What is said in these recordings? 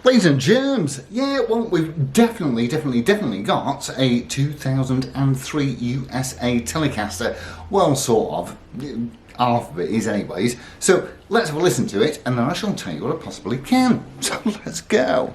Ladies and germs, yeah, well, we've definitely got a 2003 USA Telecaster. Well, sort of. Half of it is anyways. So let's have a listen to it, and then I shall tell you what I possibly can. So let's go.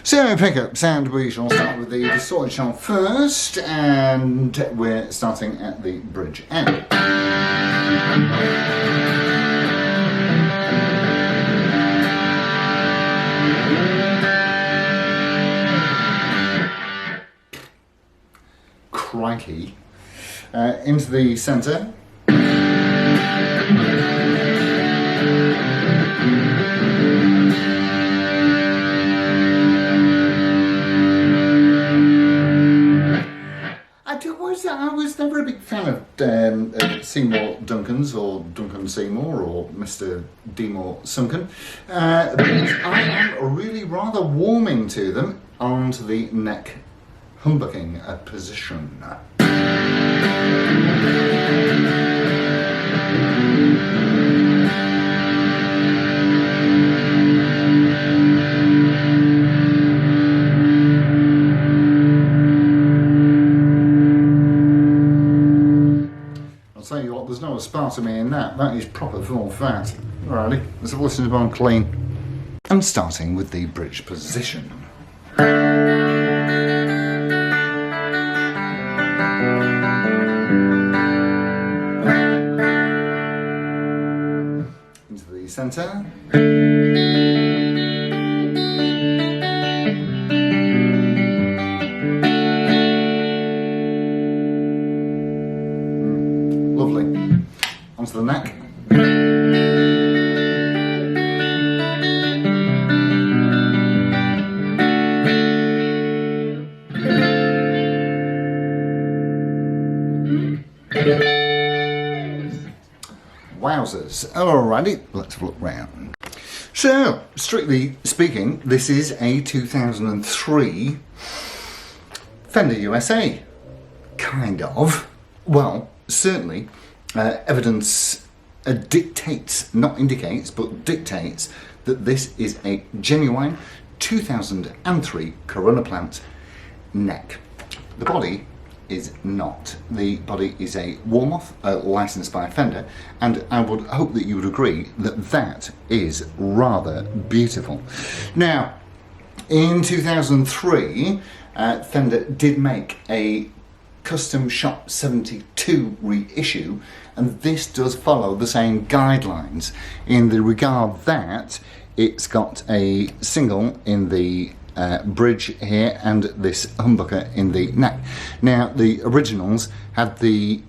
So pickup sound, we shall start with the distorted channel first, and we're starting at the bridge end. Crikey. Into the centre. I was never a big fan of Seymour Duncans, or Duncan Seymour, or Mr. Demore Sunken, but I am really rather warming to them onto the neck humbucking position. There's no aspartame in that. That is proper full fat. Alrighty, let's have a listen to one clean. I'm starting with the bridge position. Into the centre. Onto the neck. Wowzers. Alrighty, let's have a look round. So, strictly speaking, this is a 2003 Fender USA kind of. Well, certainly, evidence dictates, not indicates, but dictates that this is a genuine 2003 Corona plant neck. The body is not. The body is a Warmoth, licensed by Fender, and I would hope that you would agree that that is rather beautiful. Now, in 2003, Fender did make a Custom Shop 72 reissue, and this does follow the same guidelines in the regard that it's got a single in the bridge here and this humbucker in the neck. Now, the originals had the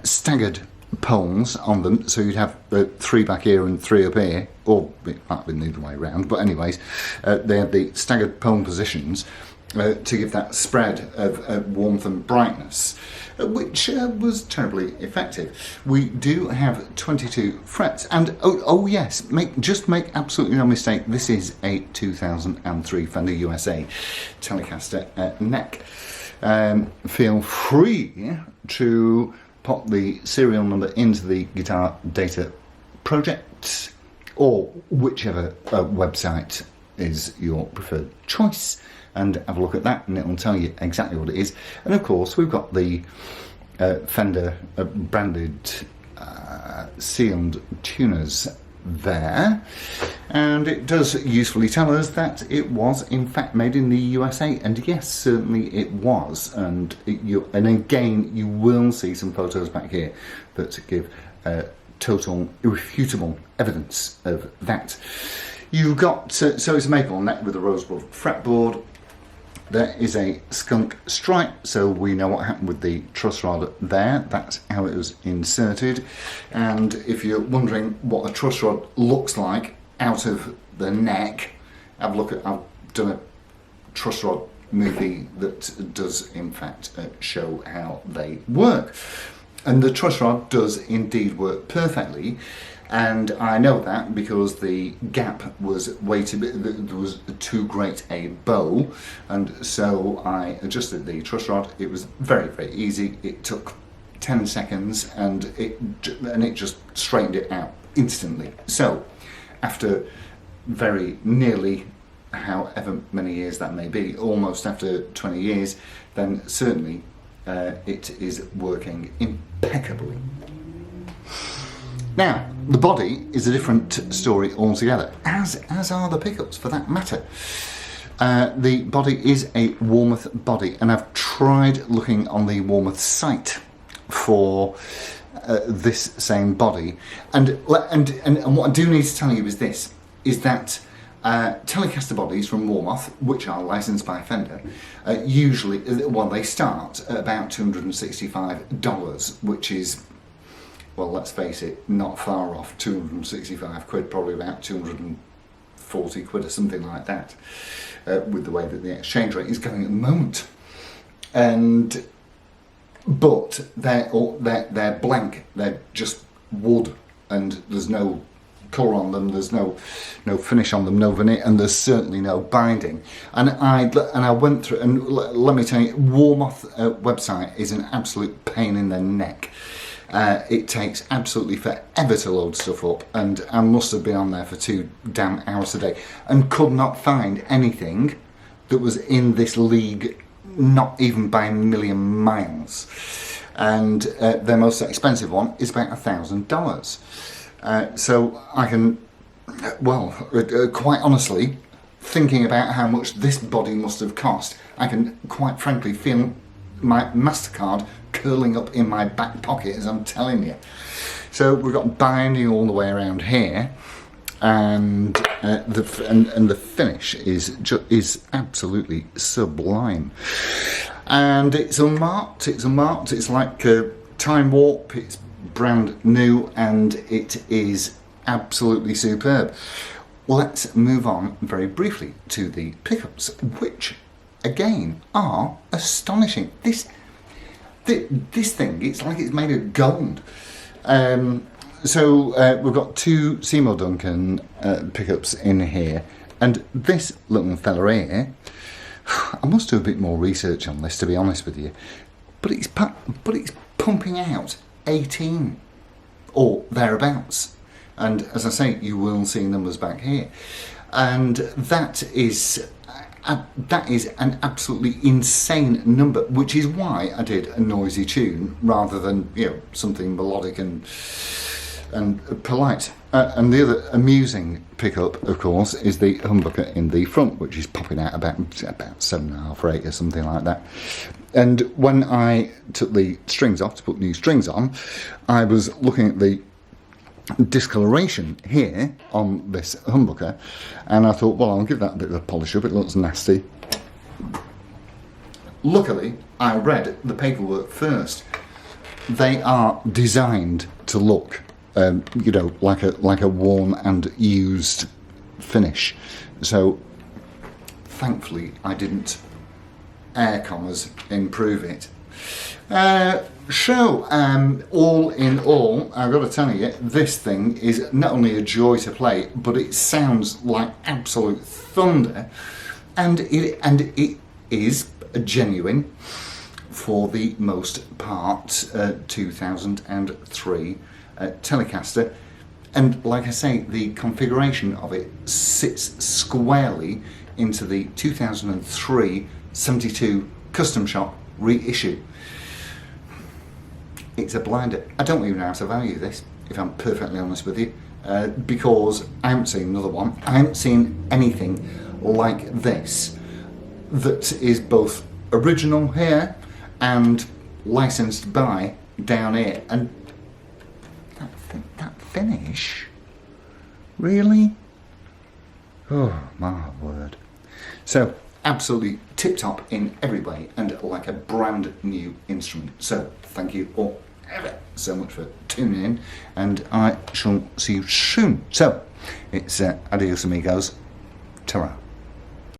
staggered poles on them, so you'd have 3 back here and 3 up here, or it might have been the other way around, but anyways, they had the staggered pole positions to give that spread of warmth and brightness, which was terribly effective. We do have 22 frets, and oh yes, just make absolutely no mistake, this is a 2003 Fender USA Telecaster neck. Feel free to pop the serial number into the Guitar Data Project, or whichever website is your preferred choice, and have a look at that, and it'll tell you exactly what it is. And of course, we've got the Fender branded sealed tuners there, and it does usefully tell us that it was in fact made in the USA, and yes, certainly it was. And again, you will see some photos back here that give total irrefutable evidence of that. You've got so it's a maple neck with a rosebud fretboard. There is a skunk stripe, so we know what happened with the truss rod there. That's how it was inserted. And if you're wondering what a truss rod looks like out of the neck, have a look at, I've done a truss rod movie that does in fact show how they work. And the truss rod does indeed work perfectly. And I know that because the gap was way too big, there was too great a bow, and so I adjusted the truss rod. It was very, very easy. It took 10 seconds and it just straightened it out instantly. So after very nearly however many years that may be, almost after 20 years, then certainly it is working impeccably. Now, the body is a different story altogether, as are the pickups for that matter. The body is a Warmoth body, and I've tried looking on the Warmoth site for this same body, and what I do need to tell you is this, is that Telecaster bodies from Warmoth, which are licensed by Fender, usually, well, they start at about $265, which is, well, let's face it, not far off 265 quid, probably about 240 quid or something like that, with the way that the exchange rate is going at the moment. But they're blank, they're just wood, and there's no colour on them, there's no finish on them, no veneer, and there's certainly no binding. And I went through, and let me tell you, Warmoth website is an absolute pain in the neck. It takes absolutely forever to load stuff up, and I must have been on there for 2 damn hours a day and could not find anything that was in this league, not even by a million miles. And their most expensive one is about $1,000. So I can, well, quite honestly, thinking about how much this body must have cost, I can quite frankly feel my MasterCard curling up in my back pocket as I'm telling you. So we've got binding all the way around here, and the finish is absolutely sublime. And it's unmarked. It's like a time warp. It's brand new, and it is absolutely superb. Let's move on very briefly to the pickups, which again are astonishing. This thing, it's like it's made of gold. So we've got 2 Seymour Duncan pickups in here, and this little fella here, I must do a bit more research on this, to be honest with you, but it's pumping out 18 or thereabouts. And as I say, you will see numbers back here, and that is an absolutely insane number, which is why I did a noisy tune rather than, you know, something melodic and polite. And the other amusing pickup, of course, is the humbucker in the front, which is popping out about 7.5 or 8 or something like that. And when I took the strings off to put new strings on, I was looking at the discoloration here on this humbucker, and I thought, well, I'll give that a bit of a polish up, it looks nasty. Luckily, I read the paperwork first. They are designed to look, you know, like a worn and used finish. So thankfully I didn't, air commas, improve it. All in all, I've got to tell you, this thing is not only a joy to play, but it sounds like absolute thunder, and it is a genuine, for the most part, 2003 Telecaster. And like I say, the configuration of it sits squarely into the 2003 72 Custom Shop reissue. It's a blinder. I don't even know how to value this, if I'm perfectly honest with you, because I haven't seen another one. I haven't seen anything like this that is both original here and licensed by down here. And that finish, really? Oh my word. So absolutely tip-top in every way and like a brand new instrument. So thank you all ever so much for tuning in, and I shall see you soon. So it's adios amigos, ta-ra.